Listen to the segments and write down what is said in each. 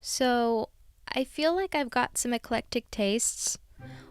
So, I feel like I've got some eclectic tastes.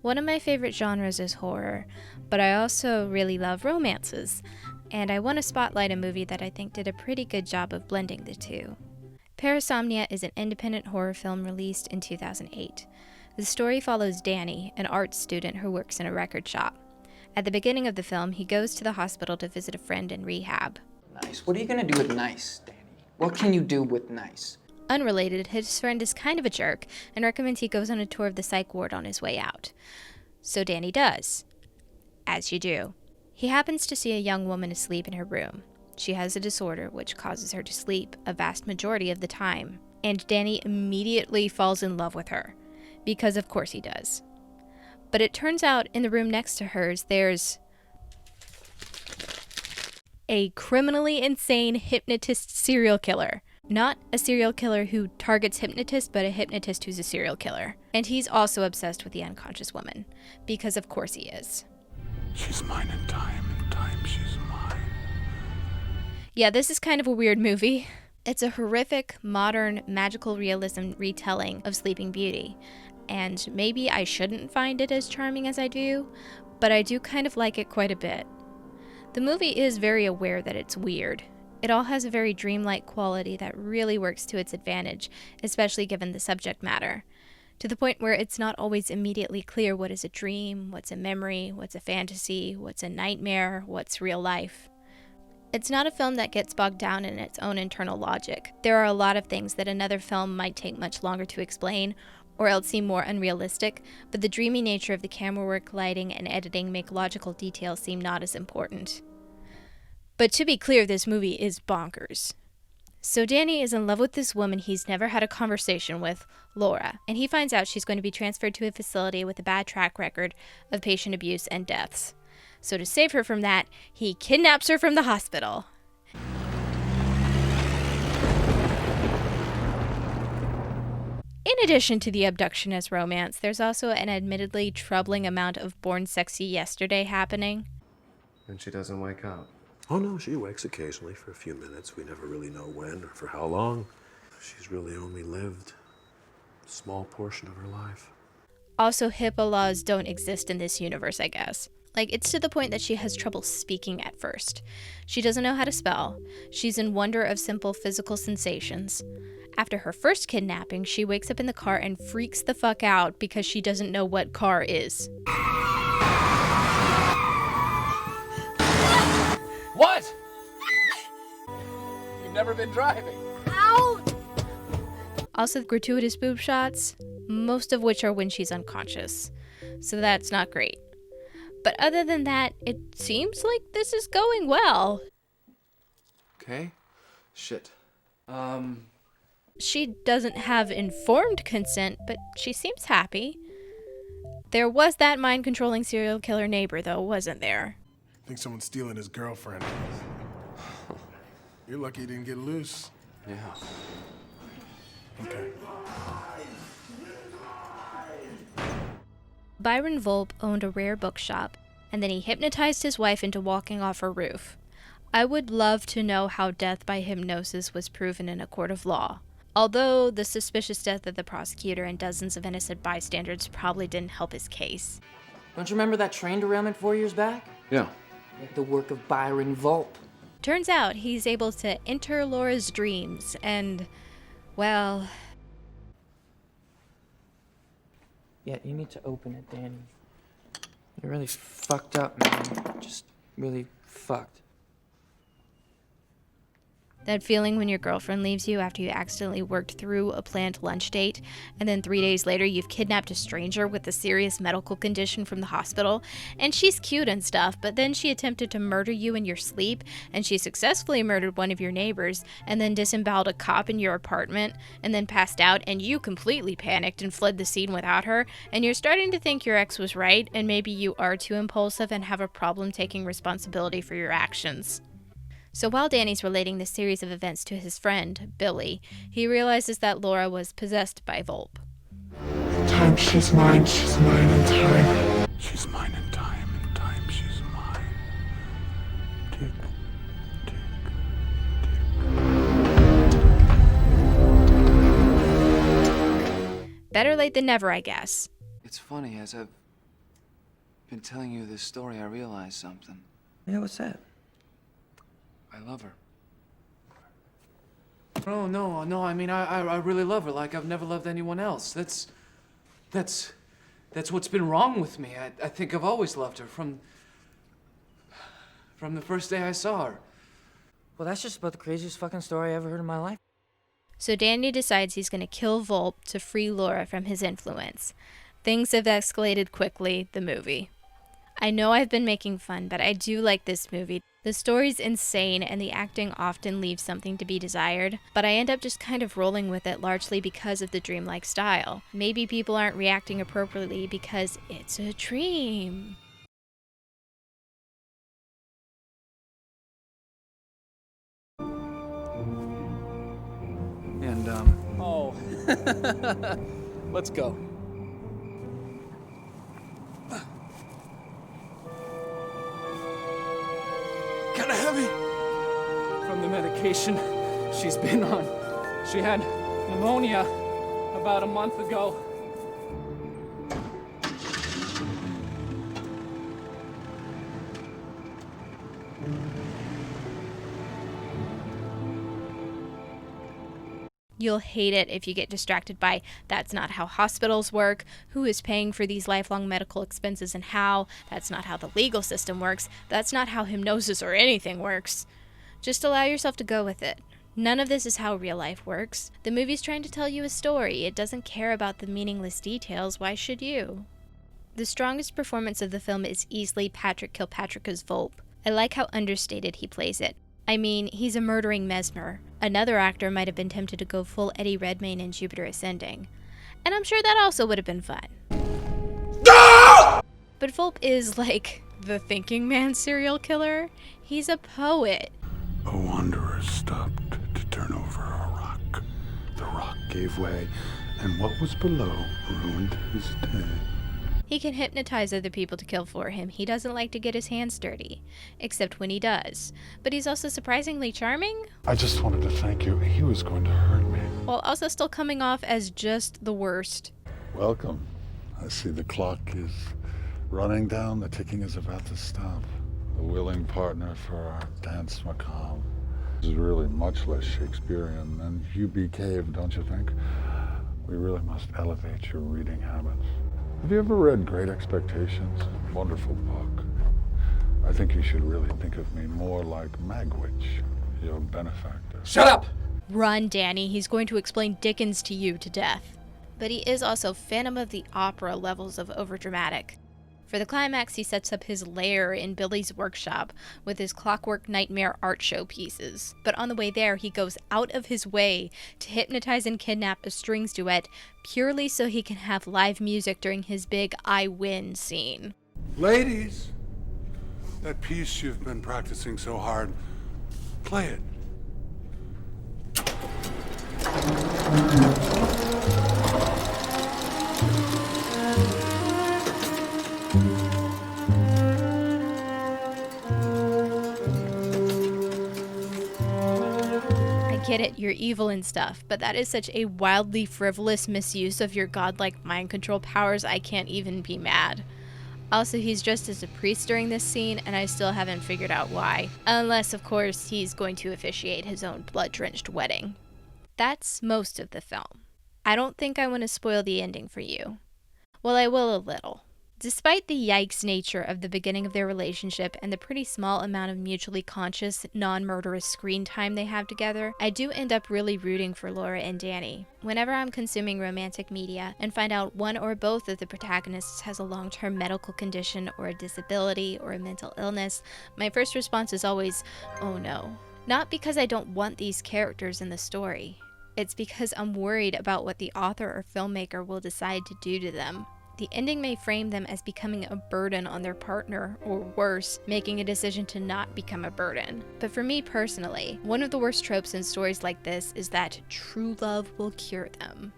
One of my favorite genres is horror, but I also really love romances, and I want to spotlight a movie that I think did a pretty good job of blending the two. Parasomnia is an independent horror film released in 2008. The story follows Danny, an art student who works in a record shop. At the beginning of the film, he goes to the hospital to visit a friend in rehab. Nice. What are you gonna do with nice, Danny? What can you do with nice? Unrelated, his friend is kind of a jerk and recommends he goes on a tour of the psych ward on his way out. So Danny does. As you do. He happens to see a young woman asleep in her room. She has a disorder which causes her to sleep a vast majority of the time. And Danny immediately falls in love with her. Because of course he does. But it turns out in the room next to hers, there's a criminally insane hypnotist serial killer. Not a serial killer who targets hypnotists, but a hypnotist who's a serial killer. And he's also obsessed with the unconscious woman. Because of course he is. She's mine in time, and time she's mine. Yeah, this is kind of a weird movie. It's a horrific, modern, magical realism retelling of Sleeping Beauty. And maybe I shouldn't find it as charming as I do, but I do kind of like it quite a bit. The movie is very aware that it's weird. It all has a very dreamlike quality that really works to its advantage, especially given the subject matter, to the point where it's not always immediately clear what is a dream, what's a memory, what's a fantasy, what's a nightmare, what's real life. It's not a film that gets bogged down in its own internal logic. There are a lot of things that another film might take much longer to explain, or else seem more unrealistic, but the dreamy nature of the camera work, lighting, and editing make logical details seem not as important. But to be clear, this movie is bonkers. So Danny is in love with this woman he's never had a conversation with, Laura, and he finds out she's going to be transferred to a facility with a bad track record of patient abuse and deaths. So to save her from that, he kidnaps her from the hospital. In addition to the abduction as romance, there's also an admittedly troubling amount of Born Sexy Yesterday happening. And she doesn't wake up. Oh, no, she wakes occasionally for a few minutes. We never really know when or for how long. She's really only lived a small portion of her life. Also, HIPAA laws don't exist in this universe, I guess. Like, it's to the point that she has trouble speaking at first. She doesn't know how to spell. She's in wonder of simple physical sensations. After her first kidnapping, she wakes up in the car and freaks the fuck out because she doesn't know what car is. What? You've never been driving. Also, gratuitous boob shots, most of which are when she's unconscious. So that's not great. But other than that, it seems like this is going well. Okay? Shit. She doesn't have informed consent, but she seems happy. There was that mind-controlling serial killer neighbor, though, wasn't there? I think someone's stealing his girlfriend. You're lucky you didn't get loose. Yeah. Okay. Byron Volpe owned a rare bookshop, and then he hypnotized his wife into walking off her roof. I would love to know how death by hypnosis was proven in a court of law. Although the suspicious death of the prosecutor and dozens of innocent bystanders probably didn't help his case. Don't you remember that train derailment 4 years back? Yeah. The work of Byron Volpe. Turns out he's able to enter Laura's dreams and, well... Yeah, you need to open it, Danny. You're really fucked up, man. Just really fucked. That feeling when your girlfriend leaves you after you accidentally worked through a planned lunch date, and then 3 days later you've kidnapped a stranger with a serious medical condition from the hospital, and she's cute and stuff, but then she attempted to murder you in your sleep, and she successfully murdered one of your neighbors, and then disemboweled a cop in your apartment, and then passed out, and you completely panicked and fled the scene without her, and you're starting to think your ex was right, and maybe you are too impulsive and have a problem taking responsibility for your actions. So while Danny's relating this series of events to his friend, Billy, he realizes that Laura was possessed by Volpe. Time she's mine in time. She's mine in time, and time she's mine. Tick, tick, tick. Better late than never, I guess. It's funny, as I've been telling you this story, I realized something. Yeah, what's that? I love her. Oh, no, I mean, I really love her like I've never loved anyone else. That's what's been wrong with me. I think I've always loved her from the first day I saw her. Well, that's just about the craziest fucking story I ever heard in my life. So Danny decides he's going to kill Volpe to free Laura from his influence. Things have escalated quickly, the movie. I know I've been making fun, but I do like this movie. The story's insane and the acting often leaves something to be desired, but I end up just kind of rolling with it largely because of the dreamlike style. Maybe people aren't reacting appropriately because it's a dream. And, Oh. Let's go. kinda heavy. From the medication she's been on. She had pneumonia about a month ago. You'll hate it if you get distracted by that's not how hospitals work, who is paying for these lifelong medical expenses and how, that's not how the legal system works, that's not how hypnosis or anything works. Just allow yourself to go with it. None of this is how real life works. The movie's trying to tell you a story. It doesn't care about the meaningless details. Why should you? The strongest performance of the film is easily Patrick Kilpatrick's Volpe. I like how understated he plays it. I mean, he's a murdering mesmer. Another actor might have been tempted to go full Eddie Redmayne in Jupiter Ascending. And I'm sure that also would have been fun. No! But Volpe is like the thinking man serial killer. He's a poet. A wanderer stopped to turn over a rock. The rock gave way, and what was below ruined his day. He can hypnotize other people to kill for him. He doesn't like to get his hands dirty, except when he does. But he's also surprisingly charming, I just wanted to thank you. He was going to hurt me. while also still coming off as just the worst. Welcome. I see the clock is running down. The ticking is about to stop. A willing partner for our dance macabre. This is really much less Shakespearean than U.B. Cave, don't you think? We really must elevate your reading habits. Have you ever read Great Expectations? Wonderful book. I think you should really think of me more like Magwitch, your benefactor. Shut up! Run, Danny. He's going to explain Dickens to you to death. But he is also Phantom of the Opera levels of overdramatic. For the climax, he sets up his lair in Billy's workshop with his Clockwork Nightmare art show pieces. But on the way there, he goes out of his way to hypnotize and kidnap a strings duet purely so he can have live music during his big I win scene. Ladies, that piece you've been practicing so hard, play it. Get it, you're evil and stuff, but that is such a wildly frivolous misuse of your godlike mind control powers, I can't even be mad. Also, he's dressed as a priest during this scene, and I still haven't figured out why. Unless, of course, he's going to officiate his own blood-drenched wedding. That's most of the film. I don't think I want to spoil the ending for you. Well, I will a little. Despite the yikes nature of the beginning of their relationship and the pretty small amount of mutually conscious, non-murderous screen time they have together, I do end up really rooting for Laura and Danny. Whenever I'm consuming romantic media and find out one or both of the protagonists has a long-term medical condition or a disability or a mental illness, my first response is always, oh no. Not because I don't want these characters in the story. It's because I'm worried about what the author or filmmaker will decide to do to them. The ending may frame them as becoming a burden on their partner, or worse, making a decision to not become a burden. But for me personally, one of the worst tropes in stories like this is that true love will cure them.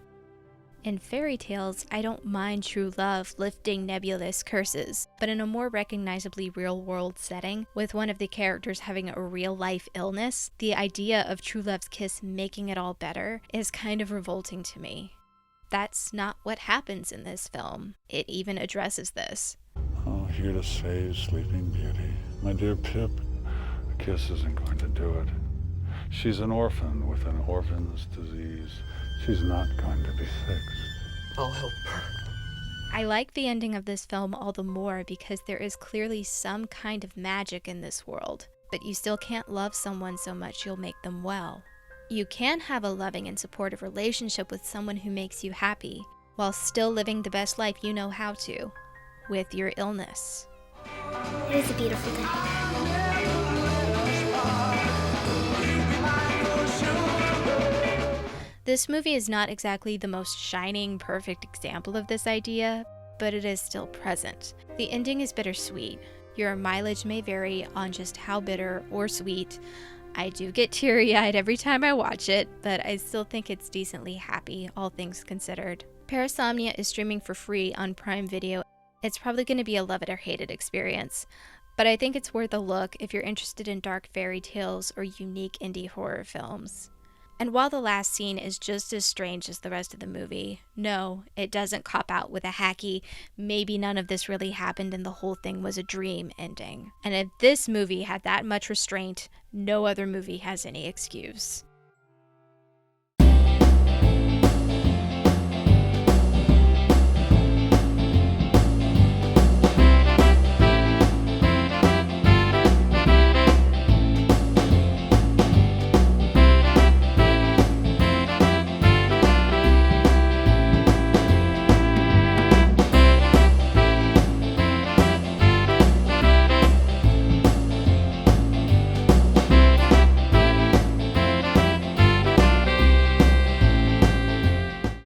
In fairy tales, I don't mind true love lifting nebulous curses, but in a more recognizably real-world setting, with one of the characters having a real-life illness, the idea of true love's kiss making it all better is kind of revolting to me. that's not what happens in this film. It even addresses this. Oh, here to save Sleeping Beauty. My dear Pip, a kiss isn't going to do it. She's an orphan with an orphan's disease. She's not going to be fixed. I'll help her. I like the ending of this film all the more because there is clearly some kind of magic in this world, but you still can't love someone so much you'll make them well. You can have a loving and supportive relationship with someone who makes you happy, while still living the best life you know how to, with your illness. It is a beautiful day. This movie is not exactly the most shining, perfect example of this idea, but it is still present. The ending is bittersweet. Your mileage may vary on just how bitter or sweet. I do get teary-eyed every time I watch it, but I still think it's decently happy, all things considered. Parasomnia is streaming for free on Prime Video. It's probably going to be a love it or hate it experience, but I think it's worth a look if you're interested in dark fairy tales or unique indie horror films. And while the last scene is just as strange as the rest of the movie, no, it doesn't cop out with a hacky, maybe none of this really happened and the whole thing was a dream ending. And if this movie had that much restraint, no other movie has any excuse.